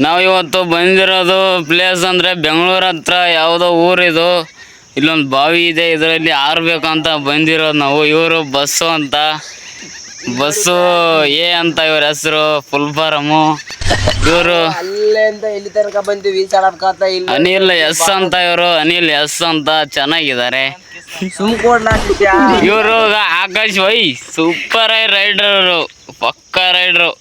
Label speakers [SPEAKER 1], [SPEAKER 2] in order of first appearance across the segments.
[SPEAKER 1] ನಾವು ಇವತ್ತು ಬಂದಿರೋದು ಪ್ಲೇಸ್ ಅಂದರೆ ಬೆಂಗಳೂರು ಹತ್ರ ಯಾವುದೋ ಊರಿದು. ಇಲ್ಲೊಂದು ಬಾವಿ ಇದೆ, ಇದರಲ್ಲಿ ಆರ್ಬೇಕಂತ ಬಂದಿರೋದು ನಾವು. ಇವರು ಬಸ್ಸು ಅಂತ, ಬಸ್ಸು ಎ ಅಂತ ಇವ್ರ ಹೆಸರು, ಫುಲ್ ಫಾರಮು. ಇವರು ಅನಿಲ್ ಎಸ್ ಅಂತ, ಇವರು ಅನಿಲ್ ಎಸ್ ಅಂತ ಚೆನ್ನಾಗಿದ್ದಾರೆ. ಇವರು ಆಕಾಶ್ ವೈ ಸೂಪರ್ ರೈಡರ್, ಪಕ್ಕ ರೈಡ್ರು,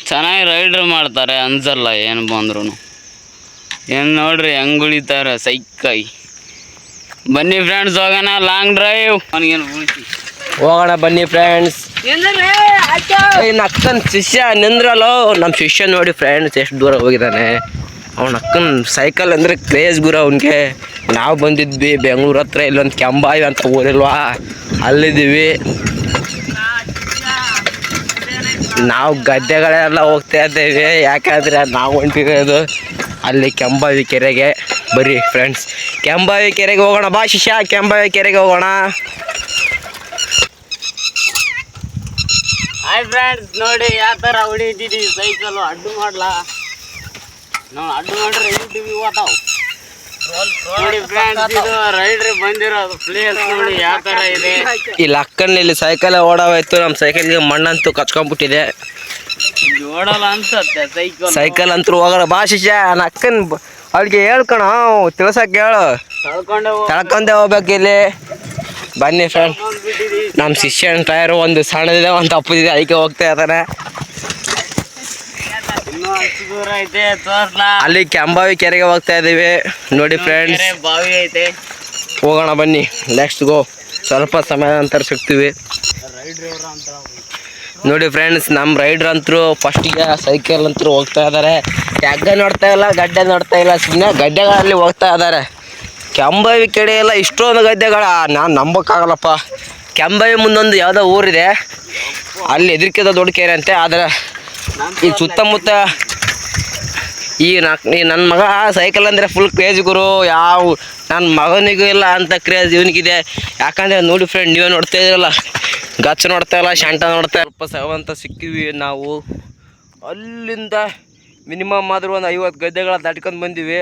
[SPEAKER 1] ಚೆನ್ನಾಗಿ ರೈಡ್ರ್ ಮಾಡ್ತಾರೆ, ಅನ್ಸಲ್ಲ ಏನು ಬಂದ್ರು. ಏನು ನೋಡ್ರಿ ಹೆಂಗ್ ಉಳಿತಾರೆ ಸೈಕಾಗಿ. ಬನ್ನಿ ಫ್ರೆಂಡ್ಸ್ ಹೋಗೋಣ ಲಾಂಗ್ ಡ್ರೈವ್.
[SPEAKER 2] ಹೋಗೋಣ ಬನ್ನಿ ಫ್ರೆಂಡ್ಸ್. ಅಕ್ಕನ ಶಿಷ್ಯ ನಿಂದ್ರಲ್ಲೋ, ನಮ್ಮ ಶಿಷ್ಯ ನೋಡಿ ಫ್ರೆಂಡ್ಸ್ ಎಷ್ಟು ದೂರ ಹೋಗಿದ್ದಾನೆ. ಅವನ ಅಕ್ಕನ ಸೈಕಲ್ ಅಂದರೆ ಕ್ರೇಜ್ ಗುರು ಅವನಿಗೆ. ನಾವು ಬಂದಿದ್ವಿ ಬೆಂಗಳೂರು ಹತ್ರ, ಇಲ್ಲೊಂದು ಕೆಂಬಾವಿ ಅಂತ ಊರಿಲ್ವಾ, ಅಲ್ಲಿದ್ದೀವಿ. ನಾವು ಗದ್ದೆಗಳೆಲ್ಲ ಹೋಗ್ತಾ ಇದ್ದೇವೆ, ಯಾಕಂದರೆ ನಾವು ಹೊಂಟಿರೋದು ಅಲ್ಲಿ ಕೆಂಬಾವಿ ಕೆರೆಗೆ. ಬರ್ರಿ ಫ್ರೆಂಡ್ಸ್, ಕೆಂಬಾವಿ ಕೆರೆಗೆ ಹೋಗೋಣ ಬಾ ಶಿಷ್ಯ, ಕೆಂಬಾವಿ ಕೆರೆಗೆ ಹೋಗೋಣ.
[SPEAKER 1] ಹಾಯ್ ಫ್ರೆಂಡ್ಸ್, ನೋಡಿ ಯಾವ ಥರ ಹೊಡಿತಿದ್ದೀವಿ ಸೈಕಲ್. ಅಡ್ಡು ಮಾಡ್ಲಾ, ನಾವು ಅಡ್ಡು ಮಾಡ್ರೆ ಟಿವಿ ಓತಾವ್. ನೋಡಿ ಫ್ರೆಂಡ್ಸ್, ಇದು ರೈಡ್ರ್ ಬಂದಿರೋದು ಪ್ಲೇಸ್ ನೋಡಿ ಯಾವ ಥರ ಇದೆ.
[SPEAKER 2] ಇಲ್ಲಿ ಅಕ್ಕನಲ್ಲಿ ಸೈಕಲ್ ಓಡಾವಾಯ್ತು, ನಮ್ಮ ಸೈಕಲ್ಗೆ ಮಣ್ಣಂತೂ ಕಚ್ಕೊಂಡ್ಬಿಟ್ಟಿದೆ.
[SPEAKER 1] ಓಡಲ್ಲ ಅನ್ಸತ್ತೆ
[SPEAKER 2] ಸೈಕಲ್ ಅಂತೂ ಹೋಗೋಣ ಬಾ ಶಿಷ್ಯ. ನನ್ನ ಅಕ್ಕನ ಅವ್ಳಿಗೆ ಹೇಳ್ಕೊಣ, ತಿಳ್ಸಕ್ಕೆ ಹೇಳು, ತಳ್ಕೊಂಡೆ ಹೋಗ್ಬೇಕು ಇಲ್ಲಿ. ಬನ್ನಿ ಫ್ರೆಂಡ್, ನಮ್ಮ ಶಿಷ್ಯನ ಟೈರು ಒಂದು ಸಣ್ಣದಿದೆ, ಒಂದು ತಪ್ಪದಿದೆ, ಅದಕ್ಕೆ ಹೋಗ್ತಾ ಇದ್ದಾನೆ. ಅಲ್ಲಿ ಕೆಂಬಾವಿ ಕೆರೆಗೆ ಹೋಗ್ತಾ ಇದ್ದೀವಿ ನೋಡಿ ಫ್ರೆಂಡ್ಸ್.
[SPEAKER 1] ಬಾವಿ ಐತೆ,
[SPEAKER 2] ಹೋಗೋಣ ಬನ್ನಿ, ನೆಕ್ಸ್ಟ್ ಗೋ. ಸ್ವಲ್ಪ ಸಮಯ ನಂತರ ಸಿಗ್ತೀವಿ ನೋಡಿ ಫ್ರೆಂಡ್ಸ್. ನಮ್ಮ ರೈಡ್ರ್ ಅಂತರೂ ಫಸ್ಟಿಗೆ ಸೈಕಲ್ ಅಂತರೂ ಹೋಗ್ತಾ ಇದ್ದಾರೆ. ಹೆಗ್ಗ ನೋಡ್ತಾ ಇಲ್ಲ, ಗಡ್ಡೆ ನೋಡ್ತಾ ಇಲ್ಲ, ಸುಮ್ಮನೆ ಗಡ್ಡೆಗಳಲ್ಲಿ ಹೋಗ್ತಾ ಇದ್ದಾರೆ. ಕೆಂಬಾವಿ ಕಡೆ ಎಲ್ಲ ಇಷ್ಟೊಂದು ಗದ್ದೆಗಳ ನಾನು ನಂಬೋಕ್ಕಾಗಲ್ಲಪ್ಪ. ಕೆಂಬಾವಿ ಮುಂದೊಂದು ಯಾವುದೋ ಊರಿದೆ, ಅಲ್ಲಿ ಎದುರಿಕೆದ ದೊಡ್ಡ ಕೆರೆ ಅಂತೆ. ಆದರೆ ಈ ಸುತ್ತಮುತ್ತ ಈ ನನ್ನ ಮಗ ಸೈಕಲ್ ಅಂದರೆ ಫುಲ್ ಕ್ರೇಜ್ ಗುರು. ಯಾವ ನನ್ನ ಮಗನಿಗೂ ಇಲ್ಲ ಅಂತ ಕ್ರೇಜ್ ಇವನಿಗಿದೆ. ಯಾಕಂದರೆ ನೋಡಿ ಫ್ರೆಂಡ್, ನೀವೇ ನೋಡ್ತಾ ಇದ್ದೀರಲ್ಲ, ಗಚ್ಚ ನೋಡ್ತಾ ಇಲ್ಲ, ಶಾಂಟ ನೋಡ್ತಾ. ಸ್ವಲ್ಪ ಸವಂತ ಸಿಕ್ಕಿವಿ ನಾವು. ಅಲ್ಲಿಂದ ಮಿನಿಮಮ್ ಆದರೂ ಒಂದು 50 ಗದ್ದೆಗಳ ದಾಟ್ಕೊಂಡು ಬಂದೀವಿ.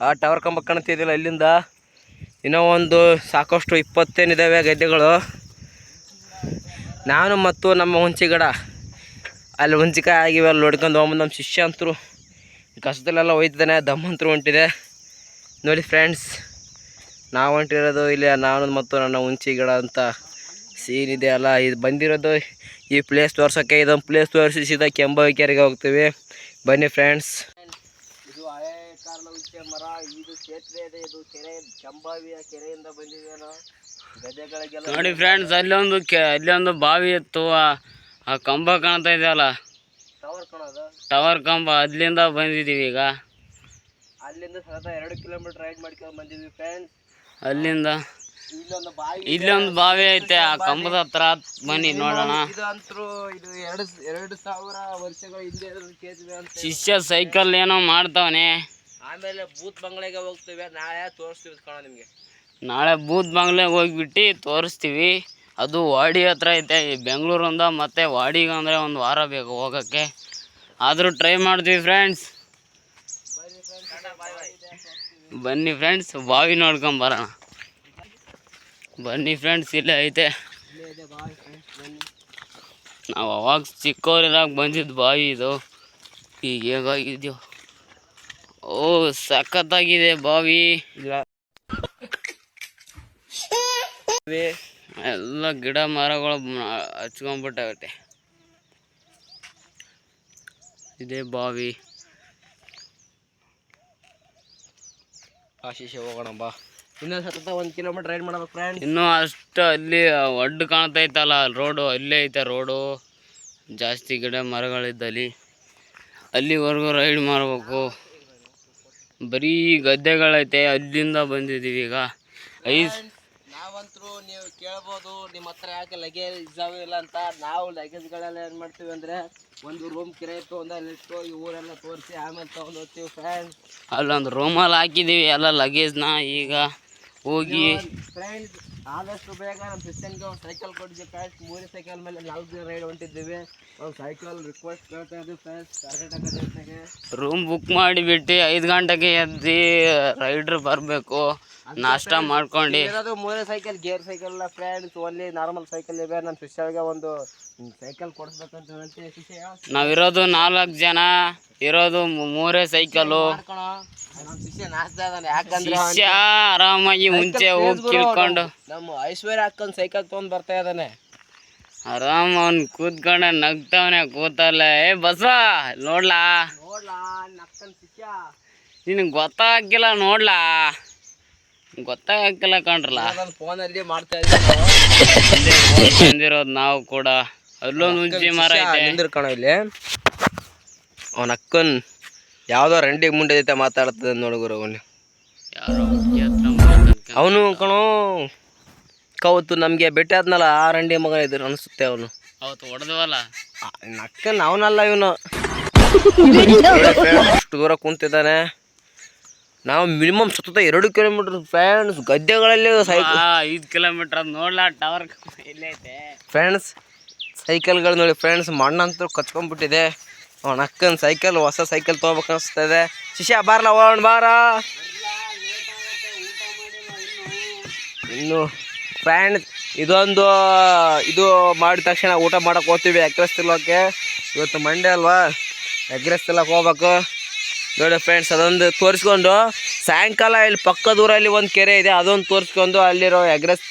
[SPEAKER 2] ಆ ಟವರ್ ಕಂಬ ಕಾಣ್ತಿದ್ದಿಲ್ಲ, ಇಲ್ಲಿಂದ ಇನ್ನೂ ಒಂದು ಸಾಕಷ್ಟು 20 ಏನಿದ್ದಾವೆ ಗದ್ದೆಗಳು. ನಾನು ಮತ್ತು ನಮ್ಮ ಹುಂಚಿಗಡ ಅಲ್ಲಿ ಹುಂಚಿಕಾಯಿ ಆಗಿವೆ, ಅಲ್ಲಿ ನೋಡ್ಕೊಂಡು ಹೋಗ್ಬಂದು. ನಮ್ಮ ಶಿಷ್ಯ ಅಂತರು ಕಸದಲ್ಲೆಲ್ಲ ಹೋಯ್ತಿದ್ದಾನೆ, ದಮ್ಮಂತರು ಹೊಂಟಿದೆ ನೋಡಿ ಫ್ರೆಂಡ್ಸ್. ನಾವು ಹೊಂಟಿರೋದು ಇಲ್ಲಿ, ನಾನು ಮತ್ತು ನನ್ನ ಹುಂಚಿಗಡ ಅಂತ ಸೀನ್ ಇದೆ ಅಲ್ಲ. ಇದು ಬಂದಿರೋದು ಈ ಪ್ಲೇಸ್ ತೋರ್ಸೋಕ್ಕೆ. ಇದೊಂದು ಪ್ಲೇಸ್ ತೋರಿಸಿದ ಕೆಂಬಾವಿ ಕೆರೆಗೆ ಹೋಗ್ತೀವಿ, ಬನ್ನಿ ಫ್ರೆಂಡ್ಸ್. ಇದು ಹಳೆ ಕಾಲದ ಹುಂಚೆ ಮರ, ಇದು ಸೇತುವೆ ಇದೆ, ಇದು ಕೆರೆ, ಕೆಂಬಾವಿಯ ಕೆರೆಯಿಂದ ಬಂದಿದೆಯಲ್ಲ ಗದ್ದೆಗಳಿಗೆಲ್ಲ.
[SPEAKER 1] ನೋಡಿ ಫ್ರೆಂಡ್ಸ್, ಅಲ್ಲೊಂದು ಬಾವಿ ಇತ್ತು, ಆ ಕಂಬ ಕಾಣ್ತಾ ಇದೆಯಲ್ಲ, ಟವರ್ ಕಂಬ, ಅಲ್ಲಿಂದ ಬಂದಿದ್ದೀವಿ ಈಗ.
[SPEAKER 2] ಅಲ್ಲಿಂದ ಸತತ 2 ಕಿಲೋಮೀಟರ್ ರೈಡ್ ಮಾಡ್ಕೊಂಡು ಬಂದಿದ್ವಿ ಫ್ರೆಂಡ್ಸ್.
[SPEAKER 1] ಅಲ್ಲಿಂದ ಇಲ್ಲೊಂದು ಬಾವಿ ಐತೆ, ಆ ಕಂಬದ ಹತ್ರ ಬನ್ನಿ ನೋಡೋಣ.
[SPEAKER 2] ಇದು 2000 ವರ್ಷಗಳ ಹಿಂದೆ ಅಂತ.
[SPEAKER 1] ಶಿಷ್ಯ ಸೈಕಲ್ ಏನೋ ಮಾಡ್ತಾವನೆ.
[SPEAKER 2] ಆಮೇಲೆ ಬೂತ್ ಬಂಗ್ಲೆಗೆ ಹೋಗ್ತೀವಿ, ನಾಳೆ ತೋರಿಸ್ತೀವಿ ಕಣ ನಿಮಗೆ.
[SPEAKER 1] ನಾಳೆ ಬೂತ್ ಬಂಗ್ಲೆಗೆ ಹೋಗಿಬಿಟ್ಟು ತೋರಿಸ್ತೀವಿ. ಅದು ವಾಡಿ ಹತ್ರ ಐತೆ, ಈ ಬೆಂಗಳೂರಿಂದ ಮತ್ತು ವಾಡಿಗೆ ಅಂದರೆ ಒಂದು ವಾರ ಬೇಕು ಹೋಗೋಕ್ಕೆ. ಆದರೂ ಟ್ರೈ ಮಾಡ್ತೀವಿ ಫ್ರೆಂಡ್ಸ್. ಬನ್ನಿ ಫ್ರೆಂಡ್ಸ್, ಬಾವಿ ನೋಡ್ಕೊಂಬರೋಣ. ಬನ್ನಿ ಫ್ರೆಂಡ್ಸ್, ಇಲ್ಲೇ ಐತೆ. ನಾವು ಅವಾಗ ಚಿಕ್ಕವರಿರಾಗ ಬಂದಿದ್ದು ಬಾವಿ ಇದು. ಈಗ ಹೇಗಾಗಿದೆಯೋ, ಓ ಸಖತ್ತಾಗಿದೆ ಬಾವಿ. ಎಲ್ಲ ಗಿಡ ಮರಗಳು ಹಚ್ಕೊಂಡ್ಬಿಟ್ಟಾಗತ್ತೆ. ಇದೇ ಬಾವಿ.
[SPEAKER 2] ಆಶೀಶ ಹೋಗೋಣ ಬಾ. ಇನ್ನೂ ಸತತ 1 ಕಿಲೋಮೀಟರ್ ರೈಡ್ ಮಾಡ್ಬೇಕು ಫ್ರೆಂಡ್.
[SPEAKER 1] ಇನ್ನೂ ಅಷ್ಟು ಅಲ್ಲಿ ಒಡ್ಡು ಕಾಣ್ತೈತಲ್ಲ, ಅಲ್ಲಿ ರೋಡು, ಅಲ್ಲೇ ಐತೆ ರೋಡು. ಜಾಸ್ತಿ ಗಿಡ ಮರಗಳಿದ್ದಲ್ಲಿ ಅಲ್ಲಿವರೆಗೂ ರೈಡ್ ಮಾಡಬೇಕು. ಬರೀ ಗದ್ದೆಗಳೈತೆ, ಅಲ್ಲಿಂದ ಬಂದಿದ್ದೀವಿ ಈಗ.
[SPEAKER 2] ನಾವಂತರೂ ನೀವು ಕೇಳ್ಬೋದು, ನಿಮ್ಮ ಹತ್ರ ಯಾಕೆ ಲಗೇಜ್ ಇಲ್ಲ ಅಂತ. ನಾವು ಲಗೇಜ್ಗಳೆಲ್ಲ ಏನು ಮಾಡ್ತೀವಿ ಅಂದರೆ, ಒಂದು ರೂಮ್ ಕಿರಾಯಿ ತೊಗೊಂಡು ಅಲ್ಲಿಟ್ಟು ಈ ಊರೆಲ್ಲ ತೋರಿಸಿ ಆಮೇಲೆ ತೊಗೊಂಡು ಹೋಗ್ತೀವಿ ಫ್ರೆಂಡ್.
[SPEAKER 1] ಅಲ್ಲೊಂದು ರೂಮಲ್ಲಿ ಹಾಕಿದ್ದೀವಿ ಎಲ್ಲ ಲಗೇಜ್ನ. ಈಗ ಹೋಗಿ
[SPEAKER 2] ಫ್ರೆಂಡ್ಸ್ ಆದಷ್ಟು ಬೇಗ ನಮ್ಮ ಕ್ರಿಶ್ಚಿಯನ್ಗೆ ಒಂದು ಸೈಕಲ್ ಕೊಟ್ಟಿದ್ದೀವಿ ಫ್ರೆಂಡ್ಸ್. 3 ಸೈಕಲ್ ಮೇಲೆ 4 ದಿನ ರೈಡ್ ಹೊಂಟಿದ್ದೀವಿ. ಒಂದು ಸೈಕಲ್ ರಿಕ್ವೆಸ್ಟ್ ಕೇಳ್ತಾ ಇದ್ದೀವಿ ಫ್ರೆಂಡ್ಸ್. ಕರ್ನಾಟಕ ಜನತೆಗೆ
[SPEAKER 1] ರೂಮ್ ಬುಕ್ ಮಾಡಿಬಿಟ್ಟು 5 ಗಂಟೆಗೆ ಎದ್ದು ರೈಡ್ರ್ ಬರಬೇಕು, ನಾಷ್ಟ ಮಾಡ್ಕೊಂಡು.
[SPEAKER 2] ಇರೋದು 3 ಸೈಕಲ್, ಗೇರ್ ಸೈಕಲ್ ಇಲ್ಲ ಫ್ರೆಂಡ್ಸ್, ಓನ್ಲಿ ನಾರ್ಮಲ್ ಸೈಕಲ್ ಇವೆ. ನಮ್ಮ ಶಿಷ್ಯಗೆ ಒಂದು ಸೈಕಲ್ ಕೊಡಿಸ್ಬೇಕಂತ ಹೇಳ್ತೀವಿ. ಶಿಷ್ಯ
[SPEAKER 1] ನಾವಿರೋದು 4 ಜನ, ಇರೋದು 3 ಸೈಕಲು.
[SPEAKER 2] ನಮ್ಮ ಶಿಷ್ಯ ನಾಚ್ತಾ ಇದ್ದಾನೆ, ಯಾಕಂದ್ರೆ
[SPEAKER 1] ಶಿಷ್ಯ ಆರಾಮಾಗಿ ಮುಂಚೆ ಹೋಗಿ ಕೇಳ್ಕೊಂಡು
[SPEAKER 2] ನಮ್ಮ ಐಶ್ವರ್ಯ ಅಕ್ಕನ ಸೈಕಲ್ ತೊಗೊಂಡು ಬರ್ತಾ ಇದ್ದಾನೆ.
[SPEAKER 1] ಆರಾಮ ಅವ್ನು ಕೂತ್ಕೊಂಡೆ ನಗ್ತಾವನೆ ಕೂತಲ್ಲ. ಬಸವ ನೋಡ್ಲಾ
[SPEAKER 2] ಅಕ್ಕನ ಶಿಷ್ಯ
[SPEAKER 1] ನಿನಗೆ ಗೊತ್ತಾಗಿಲ್ಲ ನೋಡ್ಲಾ, ಗೊತ್ತಾಗಿಲ್ಲ ಕಣ್ರಲ್ಲ.
[SPEAKER 2] ನಾನು ಫೋನಲ್ಲಿ ಮಾಡ್ತಾ ಇದ್ದೀನಿ
[SPEAKER 1] ಬಂದಿರೋದು ನಾವು ಕೂಡ. ಅಲ್ಲೊಂದು ಹುಂಚಿ ಮರ ಐತೆ.
[SPEAKER 2] ನಿಂದಿರ್ಕಣ ಇಲ್ಲಿ ಅವನ ಅಕ್ಕನ್ ಯಾವುದೋ ರಂಡಿ ಮುಂಡೆ ಜೊತೆ ಮಾತಾಡ್ತದೆ ನೋಡುಗರು. ಅವನು
[SPEAKER 1] ಯಾರೋ ಹುಡುಗಿ ಹತ್ರ ಮಾತಾಡ್ಕೊಂಡು
[SPEAKER 2] ಅವನು ಕಣೋ ಕವತ್ತು ನಮಗೆ ಭೇಟಿ ಆದ್ನಲ್ಲ, ಆ ರಂಡಿ ಮಗ ಇದ್ರು ಅನಿಸುತ್ತೆ. ಅವನು
[SPEAKER 1] ಅವತ್ತು ಹೊಡೆದವಲ್ಲ
[SPEAKER 2] ಅಕ್ಕನ್ ಅವನಲ್ಲ ಇವನು. ಅಷ್ಟು ದೂರ ಕುಂತಿದ್ದಾನೆ. ನಾವು ಮಿನಿಮಮ್ ಸತತ 2 ಕಿಲೋಮೀಟರ್ ಫ್ರೆಂಡ್ಸ್ ಗದ್ದೆಗಳಲ್ಲಿ ಸೈಕಲ್
[SPEAKER 1] 5 ಕಿಲೋಮೀಟರ್ ಅದು ನೋಡ್ಲಾ. ಟವರ್ ಎಲ್ಲೈತೆ
[SPEAKER 2] ಫ್ರೆಂಡ್ಸ್, ಸೈಕಲ್ಗಳು ನೋಡಿ ಫ್ರೆಂಡ್ಸ್. ಮಣ್ಣಂತೂ ಕಚ್ಕೊಂಡ್ಬಿಟ್ಟಿದೆ. ಅವನ ಅಕ್ಕನ ಸೈಕಲ್, ಹೊಸ ಸೈಕಲ್ ತೊಗೋಬೇಕು ಅನಿಸ್ತದೆ. ಶಿಷ್ಯ ಬಾರಲ್ಲ, ಹೋಗೋಣ ಬಾರ. ಇನ್ನು ಫ್ರೆಂಡ್ಸ್ ಇದು ಮಾಡಿದ ತಕ್ಷಣ ಊಟ ಮಾಡೋಕೆ ಹೋಗ್ತೀವಿ. ಎಗ್ರೆಸ್ ತಿನ್ನೋಕ್ಕೆ. ಇವತ್ತು ಮಂಡೇ ಅಲ್ವಾ, ಎಗ್ರೆಸ್ ತಿನ್ನೋಕೆ ಹೋಗ್ಬೇಕು ನೋಡಿ ಫ್ರೆಂಡ್ಸ್. ಅದೊಂದು ತೋರಿಸ್ಕೊಂಡು ಸಾಯಂಕಾಲ ಇಲ್ಲಿ ಪಕ್ಕದೂರಲ್ಲಿ ಒಂದು ಕೆರೆ ಇದೆ, ಅದೊಂದು ತೋರಿಸ್ಕೊಂಡು ಅಲ್ಲಿರೋ ಎಗ್ರೆಸ್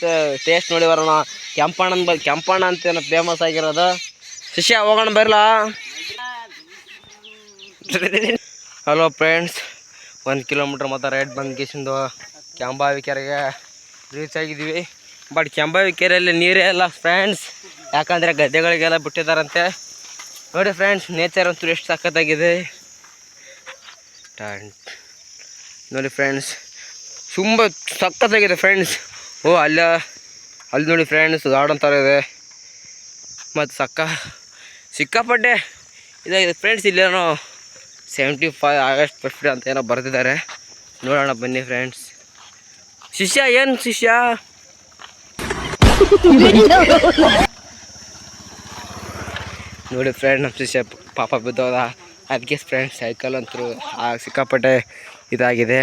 [SPEAKER 2] ಟೇಸ್ಟ್ ನೋಡಿ ಬರೋಣ. ಕೆಂಪಣ್ಣ ಅಂತ ಫೇಮಸ್ ಆಗಿರೋದು. ಶಿಷ್ಯ ಹೋಗೋಣ ಬರಲ್ಲ. ಹಲೋ ಫ್ರೆಂಡ್ಸ್, 1 ಕಿಲೋಮೀಟ್ರ್ ಮತ್ತು ರೈಡ್ ಬಂದ್ಕಿಸಿಂದು ಕೆಂಬಾವಿ ಕೆರೆಗೆ ರೀಚ್ ಆಗಿದ್ದೀವಿ. ಬಟ್ ಕೆಂಬಾವಿ ಕೆರೆಯಲ್ಲಿ ನೀರೇ ಇಲ್ಲ ಫ್ರೆಂಡ್ಸ್, ಯಾಕಂದರೆ ಗದ್ದೆಗಳಿಗೆಲ್ಲ ಬಿಟ್ಟಿದ್ದಾರಂತೆ. ನೋಡಿ ಫ್ರೆಂಡ್ಸ್, ನೇಚರ್ ಅಂತೂ ಎಷ್ಟು ಸಖತ್ತಾಗಿದೆ ನೋಡಿ ಫ್ರೆಂಡ್ಸ್, ತುಂಬ ಸಖತ್ತಾಗಿದೆ ಫ್ರೆಂಡ್ಸ್. ಅಲ್ಲಿ ನೋಡಿ ಫ್ರೆಂಡ್ಸ್, ಗಾರ್ಡನ್ ಥರ ಇದೆ ಮತ್ತು ಸಿಕ್ಕಾಪಟ್ಟೆ ಇದಾಗಿದೆ ಫ್ರೆಂಡ್ಸ್. ಇಲ್ಲೇನೋ 75 ಆಗಸ್ಟ್ 50 ಅಂತ ಏನೋ ಬರೆದಿದ್ದಾರೆ. ನೋಡೋಣ ಬನ್ನಿ ಫ್ರೆಂಡ್ಸ್. ಶಿಷ್ಯ ಏನು ಶಿಷ್ಯ ನೋಡಿ ಫ್ರೆಂಡ್, ನಮ್ಮ ಶಿಷ್ಯ ಪಾಪ ಬಿದ್ದೋದ. ಅದಕ್ಕೆ ಫ್ರೆಂಡ್ಸ್ ಸೈಕಲ್ ಅಂತೂ ಸಿಕ್ಕಾಪಟ್ಟೆ ಇದಾಗಿದೆ.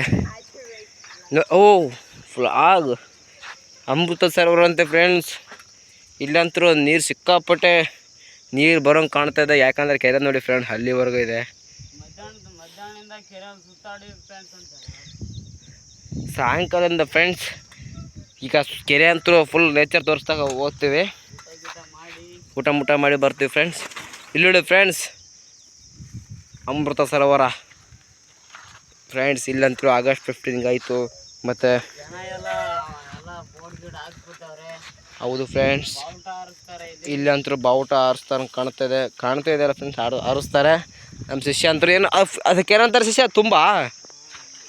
[SPEAKER 2] ಫ್ಲಾಗ್ ಅಮೃತ ಸರೋವರ ಅಂತೆ ಫ್ರೆಂಡ್ಸ್. ಇಲ್ಲಂತೂ ನೀರು ಸಿಕ್ಕಾಪಟ್ಟೆ ನೀರು ಬರೋಂಗೆ ಕಾಣ್ತಾ ಇದೆ, ಯಾಕಂದರೆ ಕೆರೆ ನೋಡಿ ಫ್ರೆಂಡ್ ಅಲ್ಲಿವರೆಗೂ ಇದೆ. ಸಾಯಂಕಾಲದಿಂದ ಫ್ರೆಂಡ್ಸ್ ಈಗ ಕೆರೆ ಅಂತೂ ಫುಲ್ ನೇಚರ್ ತೋರಿಸ್ದಾಗ ಹೋಗ್ತೀವಿ. ಊಟ ಮಾಡಿ ಬರ್ತೀವಿ ಫ್ರೆಂಡ್ಸ್. ಇಲ್ಲಿ ನೋಡಿ friends, Amrit Sarovar friends. ಇಲ್ಲಂತೂ August 15 ಆಯಿತು. ಮತ್ತು ಹೌದು ಫ್ರೆಂಡ್ಸ್, ಇಲ್ಲಂತೂ ಬಾವುಟ ಹಾರಿಸ್ತಾರೆ ಕಾಣ್ತಾ ಇದೆಯಲ್ಲ ಫ್ರೆಂಡ್ಸ್, ಹಾರಿಸ್ತಾರೆ. ನಮ್ಮ ಶಿಷ್ಯ ಅಂತೂ ಏನು ಅದಕ್ಕೆ ಏನಂತಾರೆ ಶಿಷ್ಯ,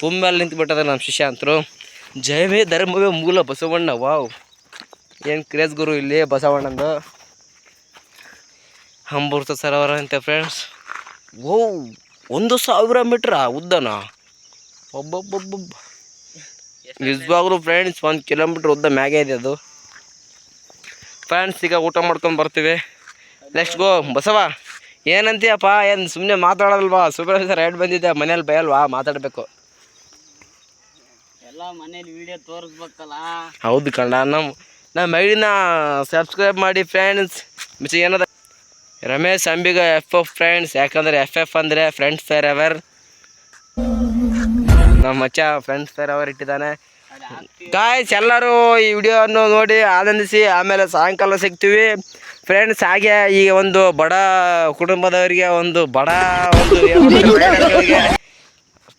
[SPEAKER 2] ತುಂಬಲ್ಲಿ ನಿಂತುಬಿಟ್ಟದೆ ನಮ್ಮ ಶಿಷ್ಯ ಅಂತರು. ಜಯವೇ ಧರ್ಮವೇ ಮೂಲ ಬಸವಣ್ಣ. ವಾವ್, ಏನು ಕ್ರೇಜ್ ಗುರು ಇಲ್ಲಿ ಬಸವಣ್ಣಂದು. ಅಮೃತ ಸರೋವರ ಅಂತೆ ಫ್ರೆಂಡ್ಸ್. 1000 ಮೀಟ್ರಾ ಉದ್ದನ? ಒಬ್ಬೊಬ್ಬೊಬ್ಬ ನಿಜವಾಗ್ಲೂ ಫ್ರೆಂಡ್ಸ್ 1 ಕಿಲೋಮೀಟ್ರ್ ಉದ್ದ ಮ್ಯಾಗೆ ಇದೆ ಅದು ಫ್ರೆಂಡ್ಸ್. ಈಗ ಊಟ ಮಾಡ್ಕೊಂಡು ಬರ್ತೀವಿ. ನೆಕ್ಸ್ಟ್ ಗೋ. ಬಸವ ಏನಂತೀಯಪ್ಪ, ಏನು ಸುಮ್ಮನೆ ಮಾತಾಡೋದಲ್ವಾ? ಸುಬ್ರಹ್ಮಣ್ಯ ರೈಡ್ ಬಂದಿದ್ದೆ, ಮನೇಲಿ ಭಯಲ್ವಾ? ಮಾತಾಡಬೇಕು.
[SPEAKER 1] ಎಲ್ಲ ಮನೇಲಿ ವಿಡಿಯೋ ತೋರಿಸ್ಬೇಕಲ್ಲ.
[SPEAKER 2] ಹೌದು ಕಣ್ಣ, ನಮ್ಮ ಐಡಿನ ಸಬ್ಸ್ಕ್ರೈಬ್ ಮಾಡಿ ಫ್ರೆಂಡ್ಸ್. ಮಿಚ ಏನದ ರಮೇಶ್ ಅಂಬಿಗ FF ಫ್ರೆಂಡ್ಸ್, ಯಾಕಂದರೆ FF ಅಂದರೆ ಫ್ರೆಂಡ್ಸ್ ಫೇರ್ ಎವರ್. ನಮ್ಮ ಮಚ್ಚ ಫ್ರೆಂಡ್ಸ್ ಫೇರ್ ಎವರ್ ಇಟ್ಟಿದ್ದಾನೆ. ಗಾಯ್ಸ್, ಎಲ್ಲರೂ ಈ ವಿಡಿಯೋವನ್ನು ನೋಡಿ ಆನಂದಿಸಿ. ಆಮೇಲೆ ಸಾಯಂಕಾಲ ಸಿಗ್ತೀವಿ ಫ್ರೆಂಡ್ಸ್. ಹಾಗೆ ಈ ಒಂದು ಬಡ ಕುಟುಂಬದವರಿಗೆ ಒಂದು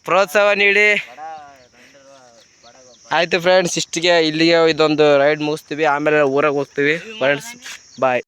[SPEAKER 2] ಪ್ರೋತ್ಸಾಹ ನೀಡಿ. ಆಯಿತು ಫ್ರೆಂಡ್ಸ್, ಇಲ್ಲಿಗೆ ಇದೊಂದು ರೈಡ್ ಮುಗಿಸ್ತೀವಿ. ಆಮೇಲೆ ಊರಾಗ ಹೋಗ್ತೀವಿ ಫ್ರೆಂಡ್ಸ್. ಬಾಯ್.